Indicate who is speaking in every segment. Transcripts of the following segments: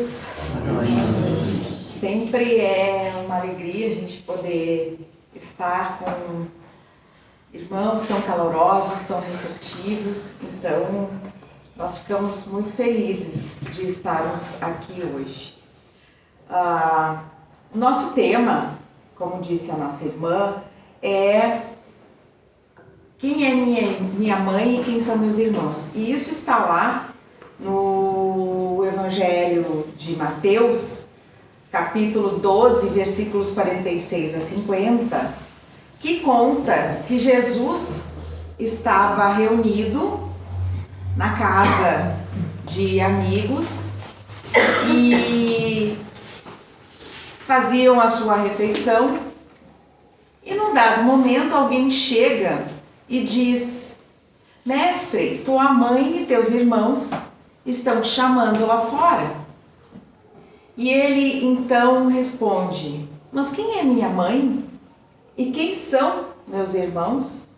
Speaker 1: queridos. Sempre é uma alegria a gente poder estar com irmãos tão calorosos, tão receptivos. Então, nós ficamos muito felizes de estarmos aqui hoje. O nosso tema, como disse a nossa irmã, é quem é minha mãe e quem são meus irmãos. E isso está lá no Evangelho de Mateus, capítulo 12, versículos 46 a 50, que conta que Jesus estava reunido na casa de amigos e faziam a sua refeição, e num dado momento alguém chega e diz: Mestre, tua mãe e teus irmãos estão te chamando lá fora. E ele então responde: mas quem é minha mãe? E quem são meus irmãos?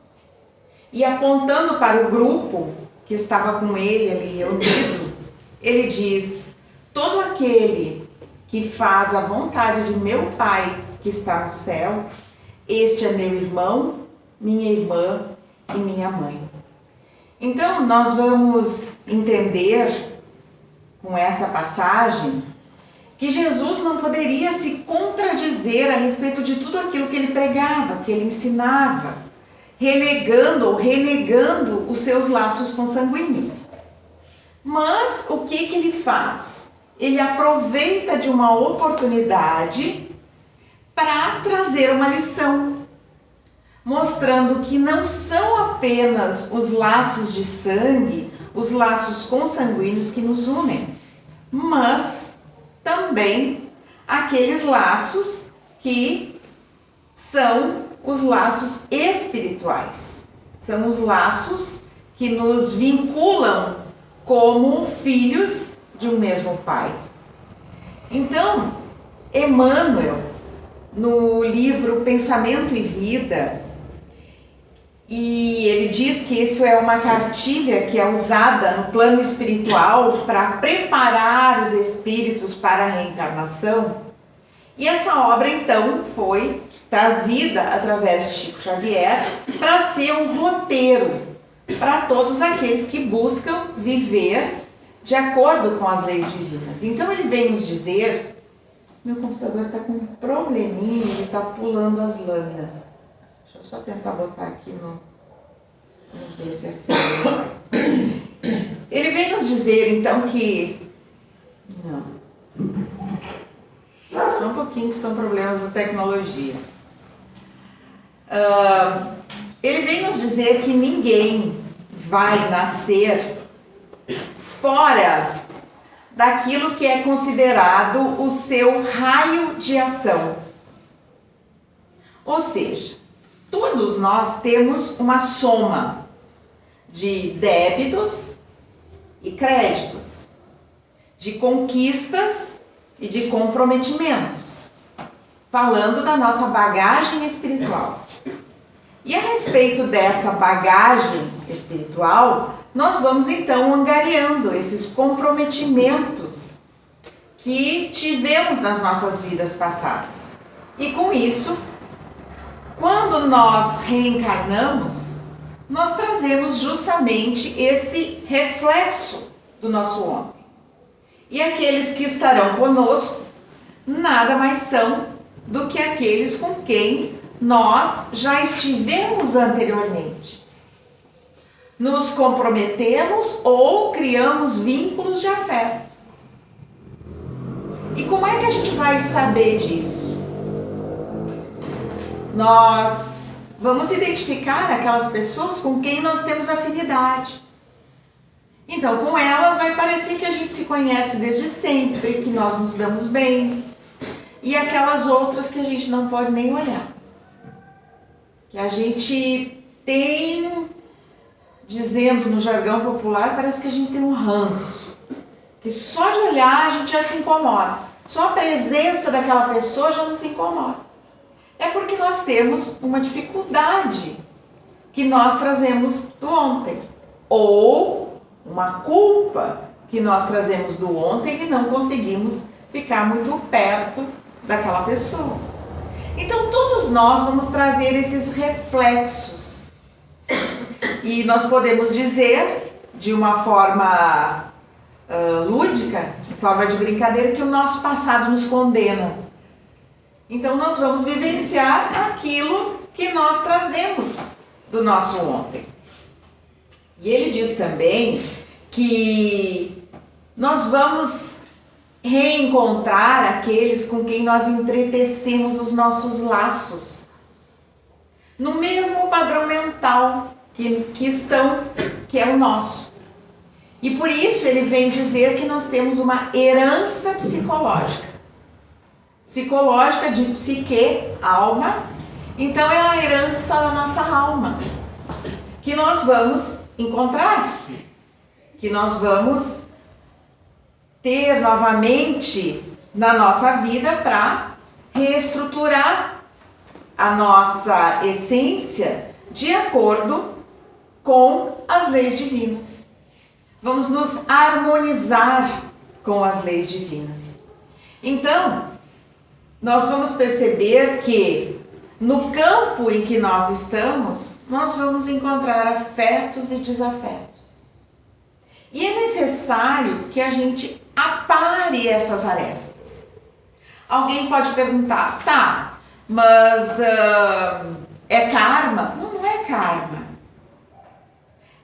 Speaker 1: E apontando para o grupo que estava com ele ali reunido, ele diz: todo aquele que faz a vontade de meu Pai que está no céu, este é meu irmão, minha irmã e minha mãe. Então nós vamos entender com essa passagem que Jesus não poderia se contradizer a respeito de tudo aquilo que ele pregava, que ele ensinava, relegando ou renegando os seus laços consanguíneos. Mas o que ele faz? Ele aproveita de uma oportunidade para trazer uma lição, mostrando que não são apenas os laços de sangue, os laços consanguíneos que nos unem, mas também aqueles laços que são os laços espirituais. São os laços que nos vinculam como filhos de um mesmo Pai. Então, Emmanuel, no livro Pensamento e Vida, e ele diz que isso é uma cartilha que é usada no plano espiritual para preparar os espíritos para a reencarnação. E essa obra então foi trazida através de Chico Xavier para ser um roteiro para todos aqueles que buscam viver de acordo com as leis divinas. Então ele vem nos dizer... Meu computador está com um probleminha, ele está pulando as lâminas. Deixa eu só tentar botar aqui no... Vamos ver se é assim. Ele vem nos dizer, então, que... Não. Só um pouquinho, que são problemas da tecnologia. Ele vem nos dizer que ninguém vai nascer fora daquilo que é considerado o seu raio de ação. Ou seja, todos nós temos uma soma de débitos e créditos, de conquistas e de comprometimentos, falando da nossa bagagem espiritual. E a respeito dessa bagagem espiritual, nós vamos então angariando esses comprometimentos que tivemos nas nossas vidas passadas. E com isso, quando nós reencarnamos, nós trazemos justamente esse reflexo do nosso homem. E aqueles que estarão conosco nada mais são do que aqueles com quem nós já estivemos anteriormente. Nos comprometemos ou criamos vínculos de afeto. E como é que a gente vai saber disso? Nós vamos identificar aquelas pessoas com quem nós temos afinidade. Então, com elas vai parecer que a gente se conhece desde sempre, que nós nos damos bem. E aquelas outras que a gente não pode nem olhar. Que a gente tem... Dizendo no jargão popular, parece que a gente tem um ranço. Que só de olhar a gente já se incomoda. Só a presença daquela pessoa já nos incomoda. É porque nós temos uma dificuldade que nós trazemos do ontem. Ou uma culpa que nós trazemos do ontem e não conseguimos ficar muito perto daquela pessoa. Então todos nós vamos trazer esses reflexos. E nós podemos dizer, de uma forma lúdica, de forma de brincadeira, que o nosso passado nos condena. Então nós vamos vivenciar aquilo que nós trazemos do nosso ontem. E ele diz também que nós vamos reencontrar aqueles com quem nós entretecemos os nossos laços, no mesmo padrão mental que é o nosso. E por isso ele vem dizer que nós temos uma herança psicológica. Psicológica de psique, alma. Então é a herança da nossa alma, que nós vamos encontrar, que nós vamos ter novamente na nossa vida para reestruturar a nossa essência de acordo com as leis divinas. Vamos nos harmonizar com as leis divinas. Então, nós vamos perceber que no campo em que nós estamos, nós vamos encontrar afetos e desafetos. E é necessário que a gente apare essas arestas. Alguém pode perguntar, tá, mas é karma? Não, não é karma.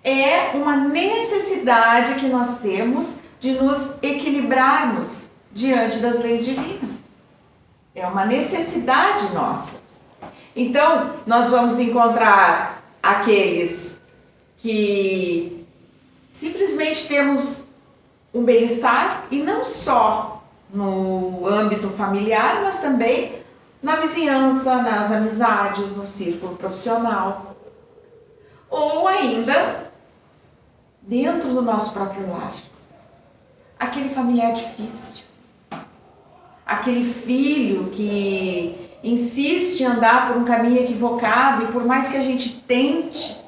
Speaker 1: É uma necessidade que nós temos de nos equilibrarmos diante das leis divinas. É uma necessidade nossa. Então, nós vamos encontrar aqueles que simplesmente temos um bem-estar, e não só no âmbito familiar, mas também na vizinhança, nas amizades, no círculo profissional. Ou ainda dentro do nosso próprio lar. Aquele familiar difícil. Aquele filho que insiste em andar por um caminho equivocado e por mais que a gente tente,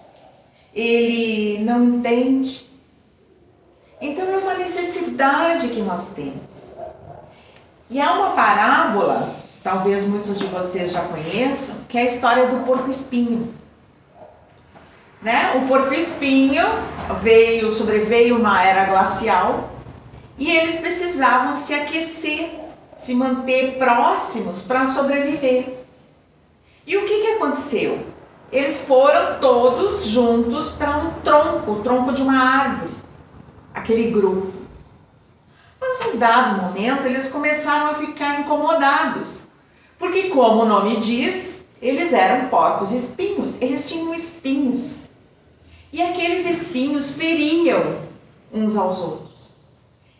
Speaker 1: ele não entende. Então é uma necessidade que nós temos. E há uma parábola, talvez muitos de vocês já conheçam, que é a história do porco-espinho. Né? O porco-espinho sobreveio uma era glacial e eles precisavam se aquecer, se manter próximos para sobreviver. E o que aconteceu? Eles foram todos juntos para um tronco, o tronco de uma árvore, aquele grupo. Mas num dado momento eles começaram a ficar incomodados, porque como o nome diz, eles eram porcos espinhos, eles tinham espinhos. E aqueles espinhos feriam uns aos outros.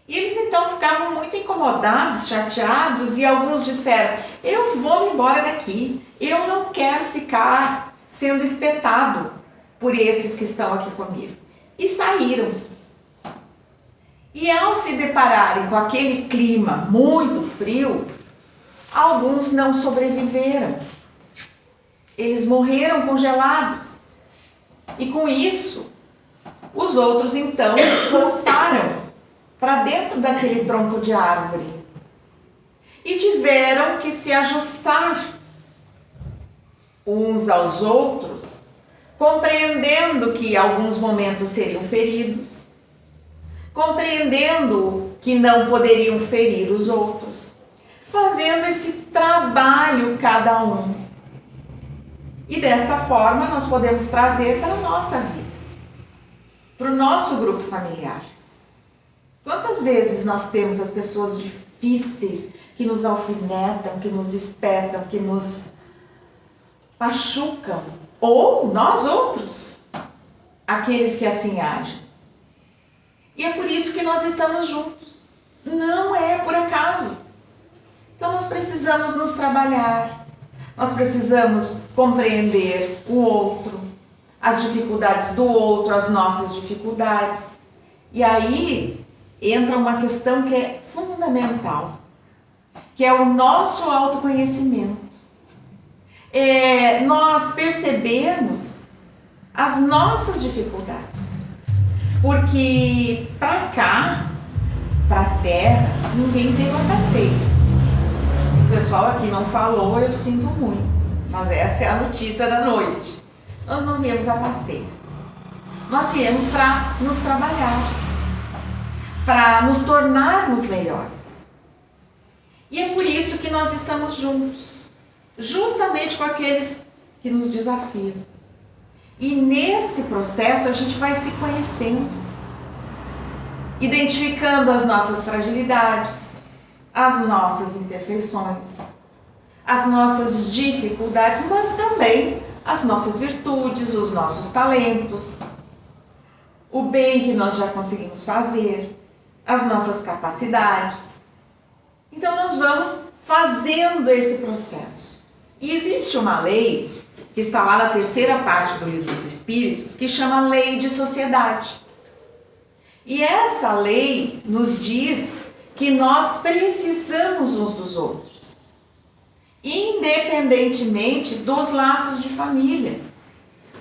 Speaker 1: E eles então ficavam muito incomodados, chateados, e alguns disseram, eu vou me embora daqui, eu não quero ficar sendo espetado por esses que estão aqui comigo. E saíram. E ao se depararem com aquele clima muito frio, alguns não sobreviveram. Eles morreram congelados. E com isso, os outros então voltaram para dentro daquele tronco de árvore e tiveram que se ajustar uns aos outros, compreendendo que alguns momentos seriam feridos, compreendendo que não poderiam ferir os outros, fazendo esse trabalho cada um. E desta forma nós podemos trazer para a nossa vida, para o nosso grupo familiar. Quantas vezes nós temos as pessoas difíceis que nos alfinetam, que nos espetam, que nos machucam, ou nós outros, aqueles que assim agem. E é por isso que nós estamos juntos. Não é por acaso. Então nós precisamos nos trabalhar, nós precisamos compreender o outro, as dificuldades do outro, as nossas dificuldades. E aí entra uma questão que é fundamental, que é o nosso autoconhecimento. Nós percebermos as nossas dificuldades. Porque para cá para a Terra, ninguém veio a passeio. Se o pessoal aqui não falou, eu sinto muito, mas essa é a notícia da noite. Nós não viemos a passeio. Nós viemos para nos trabalhar, para nos tornarmos melhores. E é por isso que nós estamos juntos, justamente com aqueles que nos desafiam. E nesse processo a gente vai se conhecendo, identificando as nossas fragilidades, as nossas imperfeições, as nossas dificuldades, mas também as nossas virtudes, os nossos talentos, o bem que nós já conseguimos fazer, as nossas capacidades. Então nós vamos fazendo esse processo. E existe uma lei que está lá na 3ª parte do Livro dos Espíritos, que chama Lei de Sociedade. E essa lei nos diz que nós precisamos uns dos outros, independentemente dos laços de família.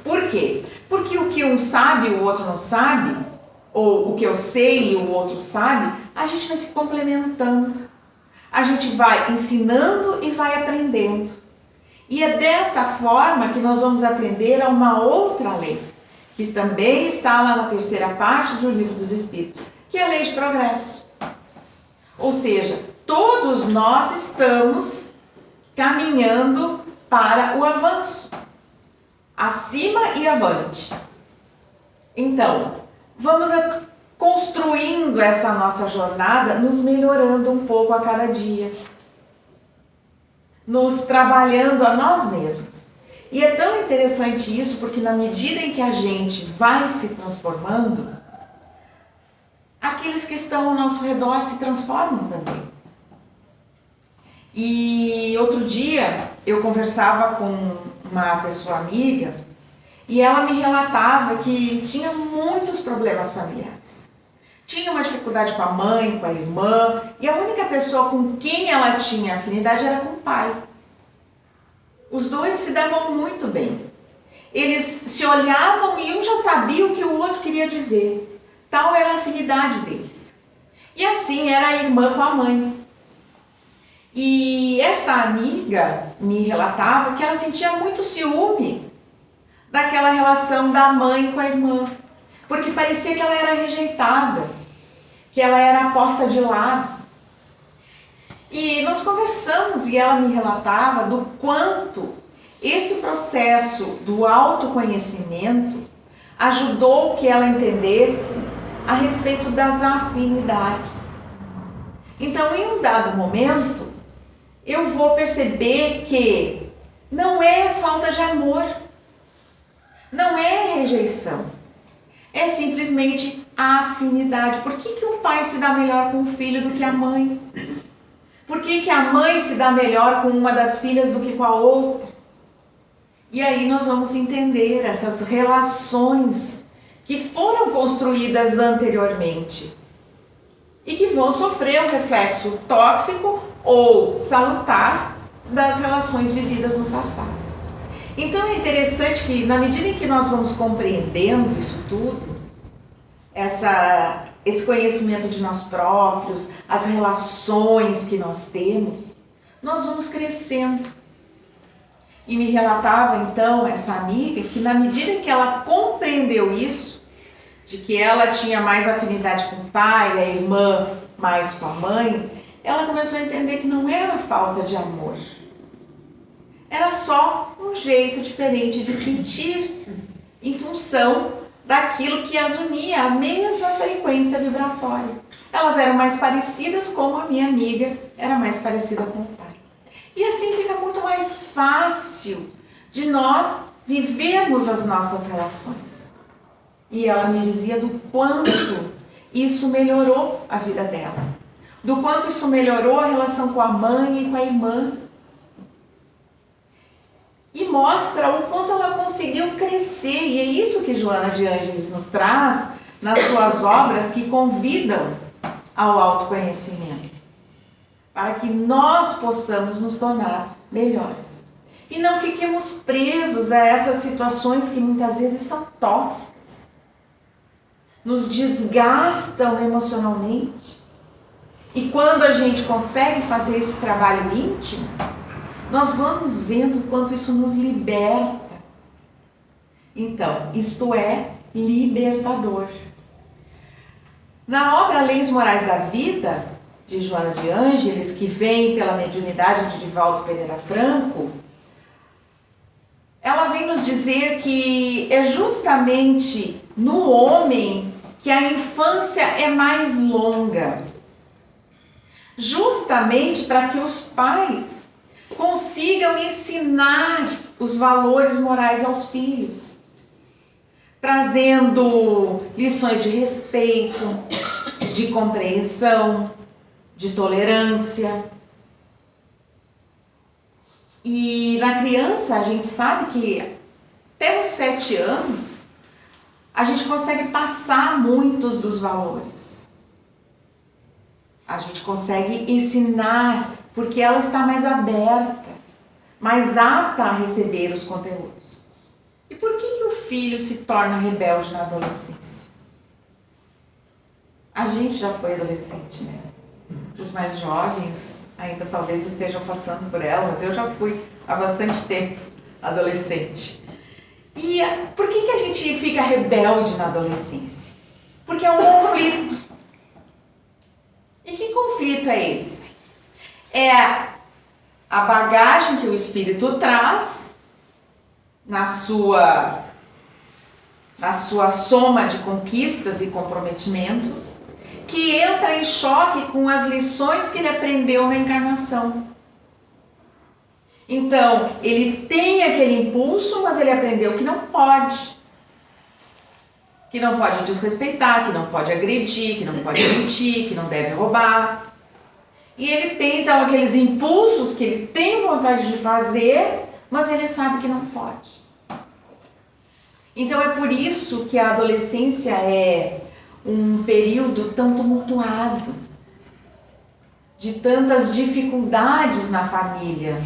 Speaker 1: Por quê? Porque o que um sabe o outro não sabe, ou o que eu sei e o outro sabe, a gente vai se complementando, a gente vai ensinando e vai aprendendo. E é dessa forma que nós vamos atender a uma outra lei, que também está lá na 3ª parte do Livro dos Espíritos, que é a lei de progresso. Ou seja, todos nós estamos caminhando para o avanço, acima e avante. Então, vamos construindo essa nossa jornada, nos melhorando um pouco a cada dia, nos trabalhando a nós mesmos. E é tão interessante isso, porque na medida em que a gente vai se transformando, aqueles que estão ao nosso redor se transformam também. E outro dia eu conversava com uma pessoa amiga e ela me relatava que tinha muitos problemas familiares. Tinha uma dificuldade com a mãe, com a irmã, e a única pessoa com quem ela tinha afinidade era com o pai. Os dois se davam muito bem. Eles se olhavam e um já sabia o que o outro queria dizer. Tal era a afinidade deles. E assim era a irmã com a mãe. E esta amiga me relatava que ela sentia muito ciúme daquela relação da mãe com a irmã, porque parecia que ela era rejeitada, que ela era posta de lado. E nós conversamos e ela me relatava do quanto esse processo do autoconhecimento ajudou que ela entendesse a respeito das afinidades. Então, em um dado momento, eu vou perceber que não é falta de amor, não é rejeição, é simplesmente a afinidade. Por que o pai se dá melhor com o filho do que a mãe? Por que a mãe se dá melhor com uma das filhas do que com a outra? E aí nós vamos entender essas relações que foram construídas anteriormente e que vão sofrer um reflexo tóxico ou salutar das relações vividas no passado. Então é interessante que, na medida em que nós vamos compreendendo isso tudo, esse conhecimento de nós próprios, as relações que nós temos, nós vamos crescendo. E me relatava então essa amiga que, na medida em que ela compreendeu isso, de que ela tinha mais afinidade com o pai, a irmã mais com a mãe, ela começou a entender que não era falta de amor. Era só um jeito diferente de sentir em função daquilo que as unia, a mesma frequência vibratória. Elas eram mais parecidas, como a minha amiga era mais parecida com o pai. E assim fica muito mais fácil de nós vivermos as nossas relações. E ela me dizia do quanto isso melhorou a vida dela, do quanto isso melhorou a relação com a mãe e com a irmã. E mostra o quanto ela conseguiu crescer. E é isso que Joana de Ângeles nos traz nas suas obras, que convidam ao autoconhecimento, para que nós possamos nos tornar melhores. E não fiquemos presos a essas situações que muitas vezes são tóxicas, nos desgastam emocionalmente, E quando a gente consegue fazer esse trabalho íntimo, nós vamos vendo o quanto isso nos liberta. Então, isto é libertador. Na obra Leis Morais da Vida, de Joana de Ângeles, que vem pela mediunidade de Divaldo Pereira Franco, ela vem nos dizer que é justamente no homem que a infância é mais longa. Justamente para que os pais consigam ensinar os valores morais aos filhos, trazendo lições de respeito, de compreensão, de tolerância. E na criança a gente sabe que até os 7 anos a gente consegue passar muitos dos valores. A gente consegue ensinar porque ela está mais aberta, mais apta a receber os conteúdos. E por que o filho se torna rebelde na adolescência? A gente já foi adolescente, né? Os mais jovens ainda talvez estejam passando por ela, mas eu já fui há bastante tempo adolescente. E por que a gente fica rebelde na adolescência? Porque é um conflito. E que conflito é esse? É a bagagem que o espírito traz na sua soma de conquistas e comprometimentos, que entra em choque com as lições que ele aprendeu na encarnação. Então, ele tem aquele impulso, mas ele aprendeu que não pode. Que não pode desrespeitar, que não pode agredir, que não pode mentir, que não deve roubar. E ele tem, então, aqueles impulsos que ele tem vontade de fazer, mas ele sabe que não pode. Então, é por isso que a adolescência é um período tão tumultuado, de tantas dificuldades na família.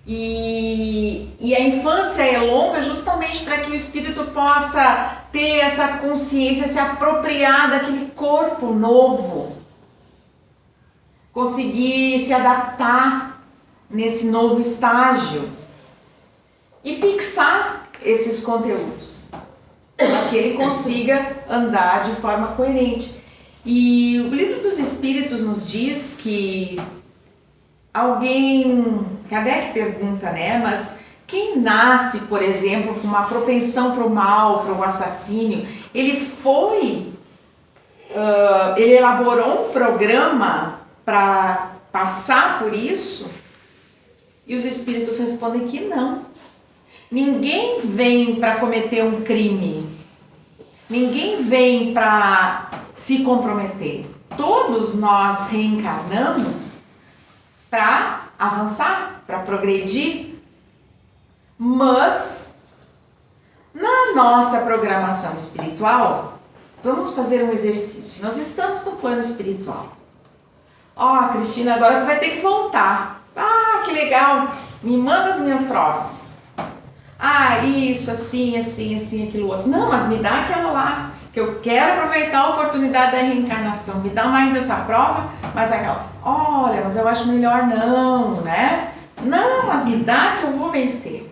Speaker 1: E a infância é longa justamente para que o espírito possa ter essa consciência, se apropriar daquele corpo novo, conseguir se adaptar nesse novo estágio e fixar esses conteúdos, para que ele consiga andar de forma coerente. E o Livro dos Espíritos nos diz que Kardec pergunta, né, mas quem nasce, por exemplo, com uma propensão para o mal, para o assassínio, ele elaborou um programa para passar por isso? E os espíritos respondem que não. Ninguém vem para cometer um crime. Ninguém vem para se comprometer. Todos nós reencarnamos para avançar, para progredir. Mas, na nossa programação espiritual, vamos fazer um exercício. Nós estamos no plano espiritual. Cristina, agora tu vai ter que voltar. Que legal. Me manda as minhas provas. Isso, assim, aquilo outro. Não, mas me dá aquela lá, que eu quero aproveitar a oportunidade da reencarnação. Me dá mais essa prova, mais aquela. Olha, mas eu acho melhor não, né? Não, mas me dá que eu vou vencer.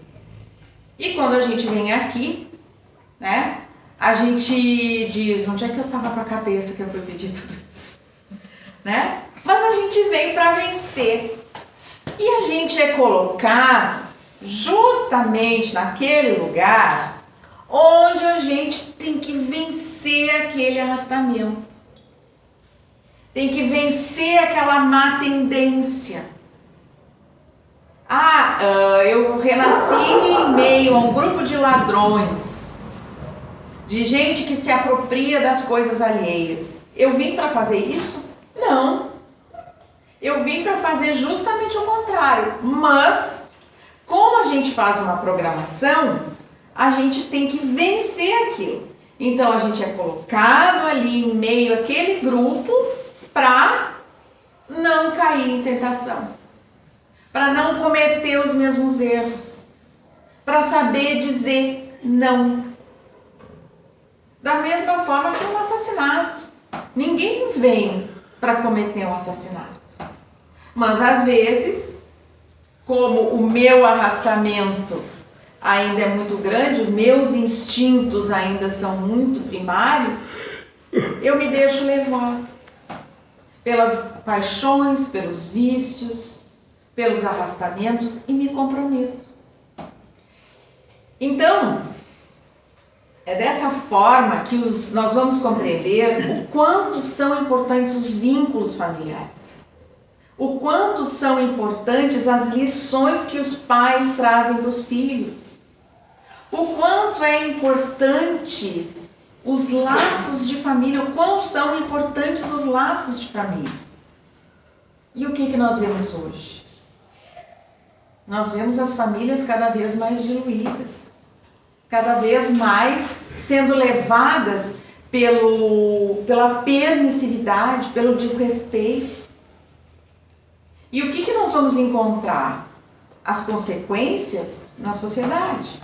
Speaker 1: E quando a gente vem aqui, né? A gente diz, onde é que eu tava com a cabeça que eu fui pedir tudo isso? Né? Mas a gente vem para vencer. E a gente é colocado justamente naquele lugar onde a gente tem que vencer aquele arrastamento. Tem que vencer aquela má tendência. Eu renasci em meio a um grupo de ladrões, de gente que se apropria das coisas alheias. Eu vim para fazer isso? Não. Eu vim para fazer justamente o contrário. Mas, como a gente faz uma programação, a gente tem que vencer aquilo. Então, a gente é colocado ali em meio àquele grupo para não cair em tentação, para não cometer os mesmos erros, para saber dizer não. Da mesma forma que um assassinato. Ninguém vem para cometer um assassinato. Mas às vezes, como o meu arrastamento ainda é muito grande, os meus instintos ainda são muito primários, eu me deixo levar pelas paixões, pelos vícios, pelos arrastamentos e me comprometo. Então, é dessa forma que nós vamos compreender o quanto são importantes os vínculos familiares, o quanto são importantes as lições que os pais trazem para os filhos, o quanto é importante os laços de família, o quão são importantes os laços de família. E o que nós vemos hoje? Nós vemos as famílias cada vez mais diluídas, cada vez mais sendo levadas pela permissividade, pelo desrespeito. E o que nós vamos encontrar? As consequências na sociedade.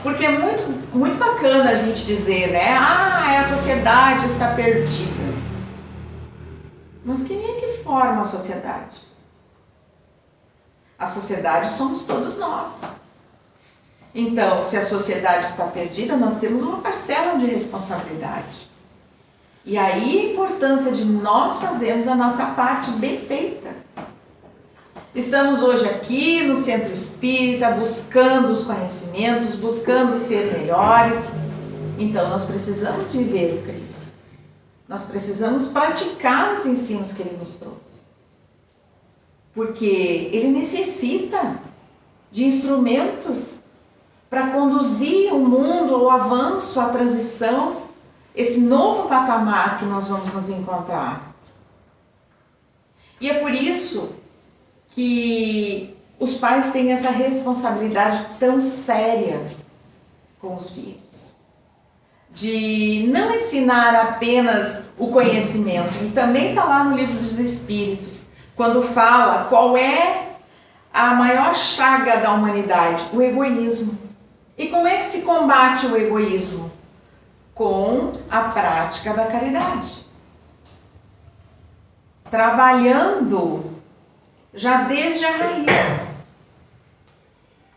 Speaker 1: Porque é muito bacana a gente dizer, né? A sociedade está perdida. Mas quem é que forma a sociedade? A sociedade somos todos nós. Então, se a sociedade está perdida, nós temos uma parcela de responsabilidade. E aí a importância de nós fazermos a nossa parte bem feita. Estamos hoje aqui no Centro Espírita, buscando os conhecimentos, buscando ser melhores. Então, nós precisamos viver o Cristo. Nós precisamos praticar os ensinos que Ele nos trouxe. Porque Ele necessita de instrumentos para conduzir o mundo ao avanço, à transição, esse novo patamar que nós vamos nos encontrar. E é por isso que os pais têm essa responsabilidade tão séria com os filhos, de não ensinar apenas o conhecimento. E também está lá no Livro dos Espíritos, quando fala qual é a maior chaga da humanidade, o egoísmo. E como é que se combate o egoísmo? Com a prática da caridade. Trabalhando já desde a raiz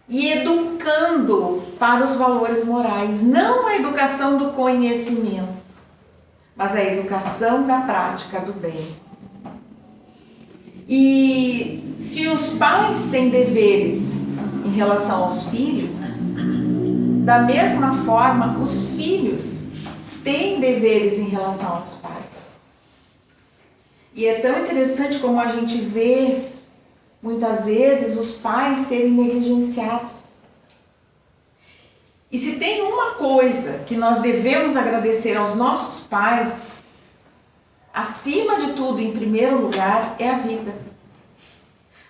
Speaker 1: e educando para os valores morais, não a educação do conhecimento, mas a educação da prática do bem. E se os pais têm deveres em relação aos filhos, da mesma forma os filhos têm deveres em relação aos pais. E é tão interessante como a gente vê muitas vezes os pais serem negligenciados. E se tem uma coisa que nós devemos agradecer aos nossos pais, acima de tudo, em primeiro lugar, é a vida.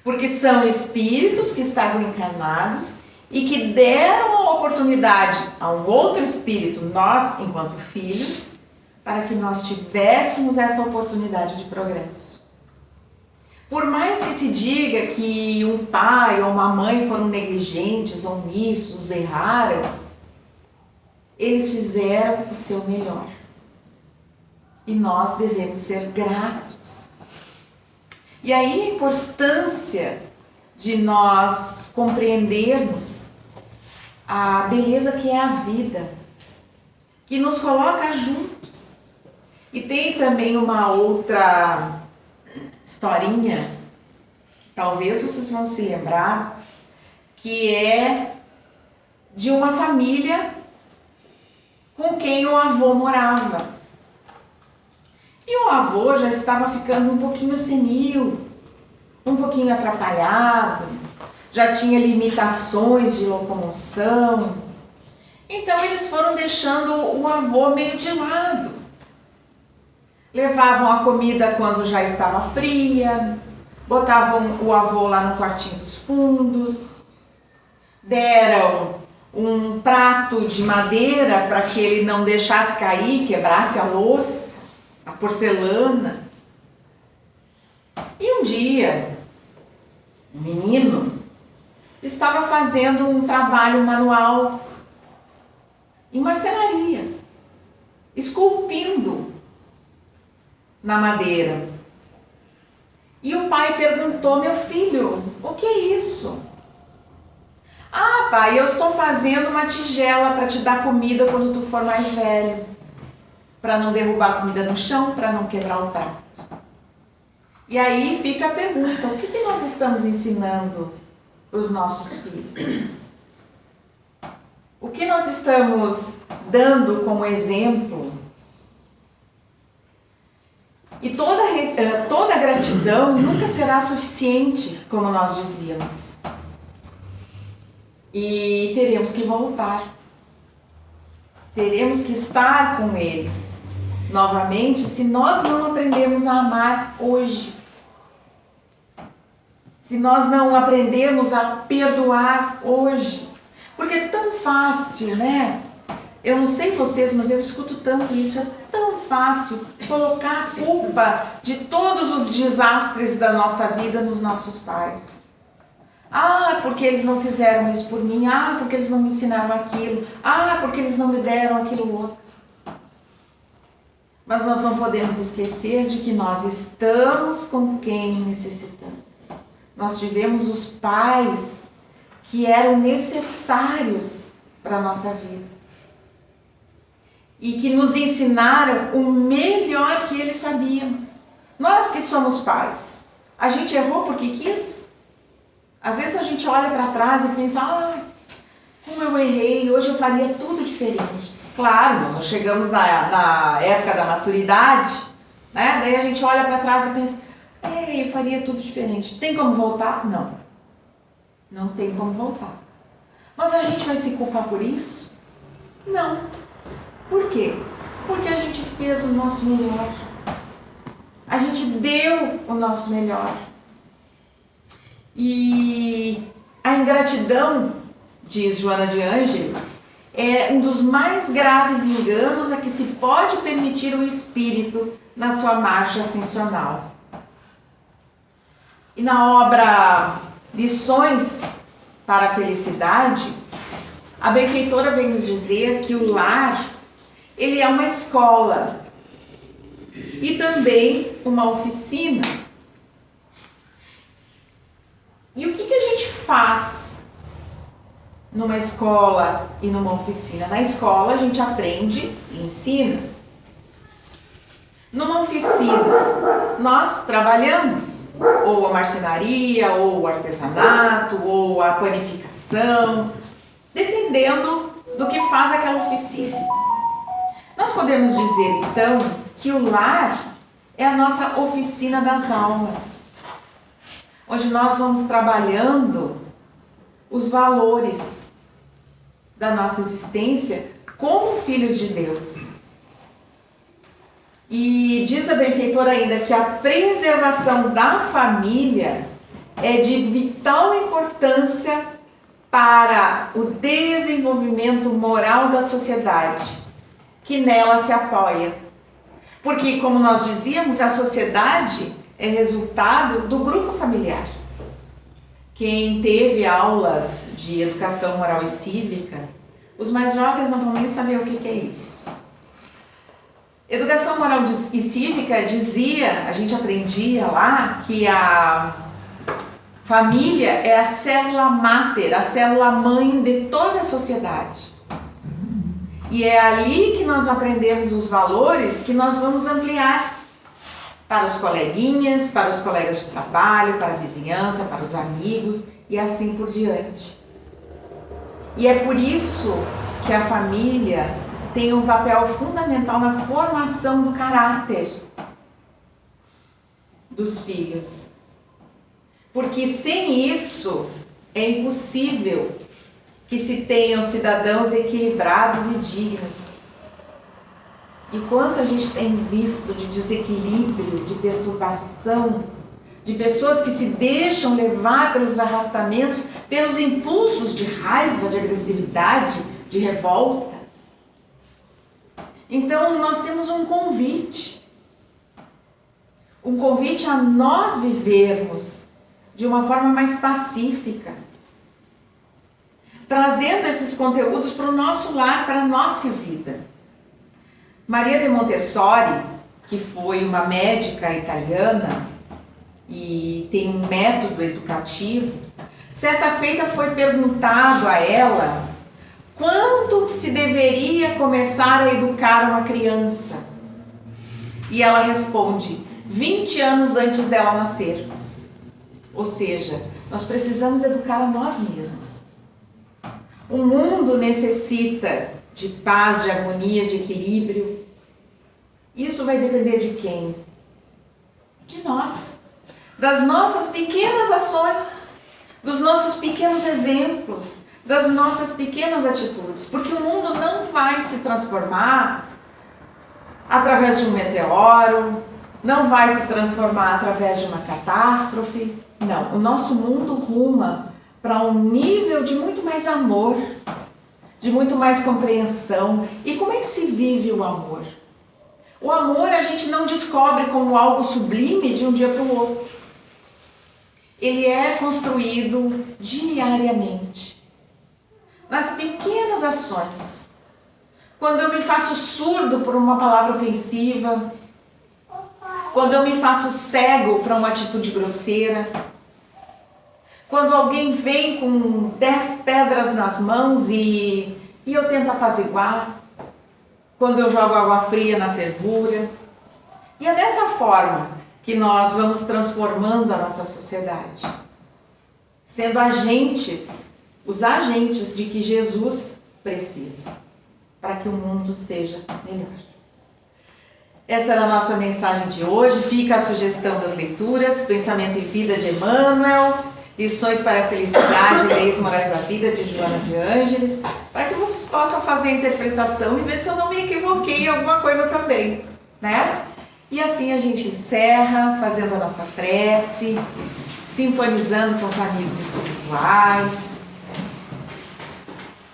Speaker 1: Porque são espíritos que estavam encarnados e que deram a oportunidade a um outro espírito, nós, enquanto filhos, para que nós tivéssemos essa oportunidade de progresso. Por mais que se diga que um pai ou uma mãe foram negligentes, omissos, erraram, eles fizeram o seu melhor. E nós devemos ser gratos. E aí a importância de nós compreendermos a beleza que é a vida, que nos coloca juntos. E tem também uma outra historinha, talvez vocês vão se lembrar, que é de uma família com quem o avô morava. E o avô já estava ficando um pouquinho senil, um pouquinho atrapalhado, já tinha limitações de locomoção. Então eles foram deixando o avô meio de lado. Levavam a comida quando já estava fria, botavam o avô lá no quartinho dos fundos, deram um prato de madeira para que ele não deixasse cair, quebrasse a louça, a porcelana. E um dia, um menino estava fazendo um trabalho manual em marcenaria, esculpindo na madeira. E o pai perguntou: meu filho, o que é isso? Ah, pai, eu estou fazendo uma tigela para te dar comida quando tu for mais velho. Para não derrubar a comida no chão, para não quebrar o prato. E aí fica a pergunta: o que nós estamos ensinando para os nossos filhos? O que nós estamos dando como exemplo? E toda gratidão nunca será suficiente, como nós dizíamos. E teremos que voltar. Teremos que estar com eles novamente, se nós não aprendemos a amar hoje. Se nós não aprendemos a perdoar hoje. Porque é tão fácil, né? Eu não sei vocês, mas eu escuto tanto isso. É tão fácil colocar a culpa de todos os desastres da nossa vida nos nossos pais. Ah, porque eles não fizeram isso por mim. Ah, porque eles não me ensinaram aquilo. Ah, porque eles não me deram aquilo outro. Mas nós não podemos esquecer de que nós estamos com quem necessitamos. Nós tivemos os pais que eram necessários para a nossa vida. E que nos ensinaram o melhor que eles sabiam. Nós que somos pais, a gente errou porque quis? Às vezes a gente olha para trás e pensa: como eu errei, hoje eu faria tudo diferente. Claro, nós já chegamos na época da maturidade, né? Daí a gente olha para trás e pensa: eu faria tudo diferente. Tem como voltar? Não. Não tem como voltar. Mas a gente vai se culpar por isso? Não. Por quê? Porque a gente fez o nosso melhor. A gente deu o nosso melhor. E a ingratidão, diz Joana de Ângeles, é um dos mais graves enganos a que se pode permitir o espírito na sua marcha ascensional. E na obra Lições para a Felicidade, a benfeitora vem nos dizer que o lar, ele é uma escola e também uma oficina. E o que a gente faz numa escola e numa oficina? Na escola a gente aprende e ensina. Numa oficina nós trabalhamos, ou a marcenaria, ou o artesanato, ou a panificação, dependendo do que faz aquela oficina. Nós podemos dizer então que o lar é a nossa oficina das almas, onde nós vamos trabalhando os valores da nossa existência como filhos de Deus. E diz a benfeitora ainda que a preservação da família é de vital importância para o desenvolvimento moral da sociedade, que nela se apoia. Porque, como nós dizíamos, a sociedade é resultado do grupo familiar. Quem teve aulas de educação moral e cívica, os mais jovens não vão nem saber o que é isso. Educação moral e cívica dizia, a gente aprendia lá, que a família é a célula máter, a célula mãe de toda a sociedade. E é ali que nós aprendemos os valores que nós vamos ampliar para os coleguinhas, para os colegas de trabalho, para a vizinhança, para os amigos e assim por diante. E é por isso que a família tem um papel fundamental na formação do caráter dos filhos. Porque sem isso é impossível que se tenham cidadãos equilibrados e dignos. E quanto a gente tem visto de desequilíbrio, de perturbação, de pessoas que se deixam levar pelos arrastamentos, pelos impulsos de raiva, de agressividade, de revolta. Então nós temos um convite a nós vivermos de uma forma mais pacífica, trazendo esses conteúdos para o nosso lar, para a nossa vida. Maria de Montessori, que foi uma médica italiana e tem um método educativo, certa feita foi perguntado a ela quando se deveria começar a educar uma criança. E ela responde, 20 anos antes dela nascer. Ou seja, nós precisamos educar a nós mesmos. O mundo necessita de paz, de harmonia, de equilíbrio. Isso vai depender de quem? De nós. Das nossas pequenas ações, dos nossos pequenos exemplos, das nossas pequenas atitudes. Porque o mundo não vai se transformar através de um meteoro, não vai se transformar através de uma catástrofe. Não, o nosso mundo ruma para um nível de muito mais amor, de muito mais compreensão. E como é que se vive o amor? O amor a gente não descobre como algo sublime de um dia para o outro. Ele é construído diariamente, nas pequenas ações. Quando eu me faço surdo por uma palavra ofensiva, quando eu me faço cego para uma atitude grosseira, quando alguém vem com 10 pedras nas mãos e eu tento apaziguar, quando eu jogo água fria na fervura. E é dessa forma que nós vamos transformando a nossa sociedade, sendo os agentes de que Jesus precisa, para que o mundo seja melhor. Essa era a nossa mensagem de hoje. Fica a sugestão das leituras, Pensamento e Vida de Emmanuel, Lições para a Felicidade, Leis Morais da Vida de Joana de Ângeles, para que vocês possam fazer a interpretação e ver se eu não me equivoquei em alguma coisa também, né? E assim a gente encerra fazendo a nossa prece, sintonizando com os amigos espirituais,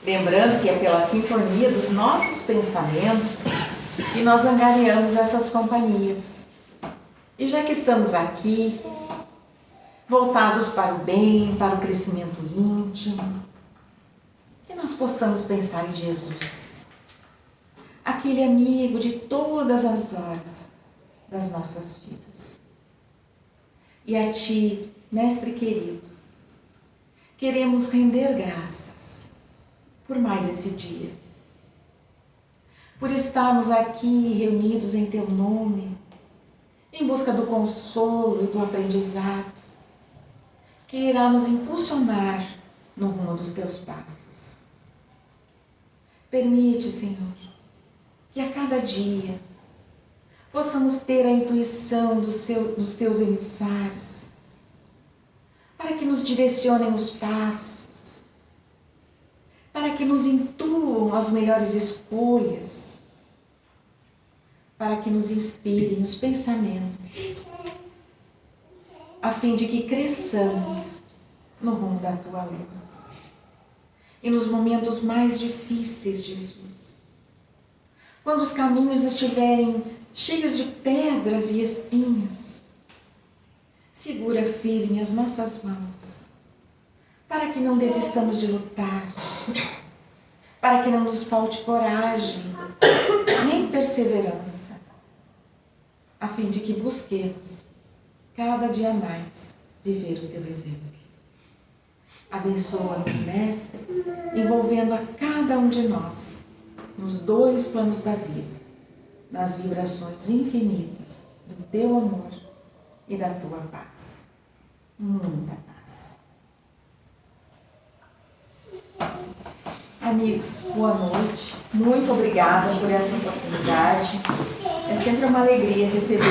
Speaker 1: lembrando que é pela sintonia dos nossos pensamentos que nós angariamos essas companhias. E já que estamos aqui, voltados para o bem, para o crescimento íntimo, que nós possamos pensar em Jesus, aquele amigo de todas as horas das nossas vidas. E a Ti, Mestre querido, queremos render graças por mais esse dia, por estarmos aqui reunidos em Teu nome, em busca do consolo e do aprendizado, que irá nos impulsionar no rumo dos Teus passos. Permite, Senhor, que a cada dia possamos ter a intuição dos Teus emissários, para que nos direcionem os passos, para que nos intuam as melhores escolhas, para que nos inspirem os pensamentos, a fim de que cresçamos no rumo da Tua luz. E nos momentos mais difíceis, Jesus, quando os caminhos estiverem cheios de pedras e espinhos, segura firme as nossas mãos, para que não desistamos de lutar, para que não nos falte coragem, nem perseverança, a fim de que busquemos cada dia mais viver o Teu exemplo. Abençoa-nos, Mestre, envolvendo a cada um de nós nos 2 planos da vida, nas vibrações infinitas do Teu amor e da Tua paz. Muita paz. Amigos, boa noite. Muito obrigada por essa oportunidade. É sempre uma alegria receber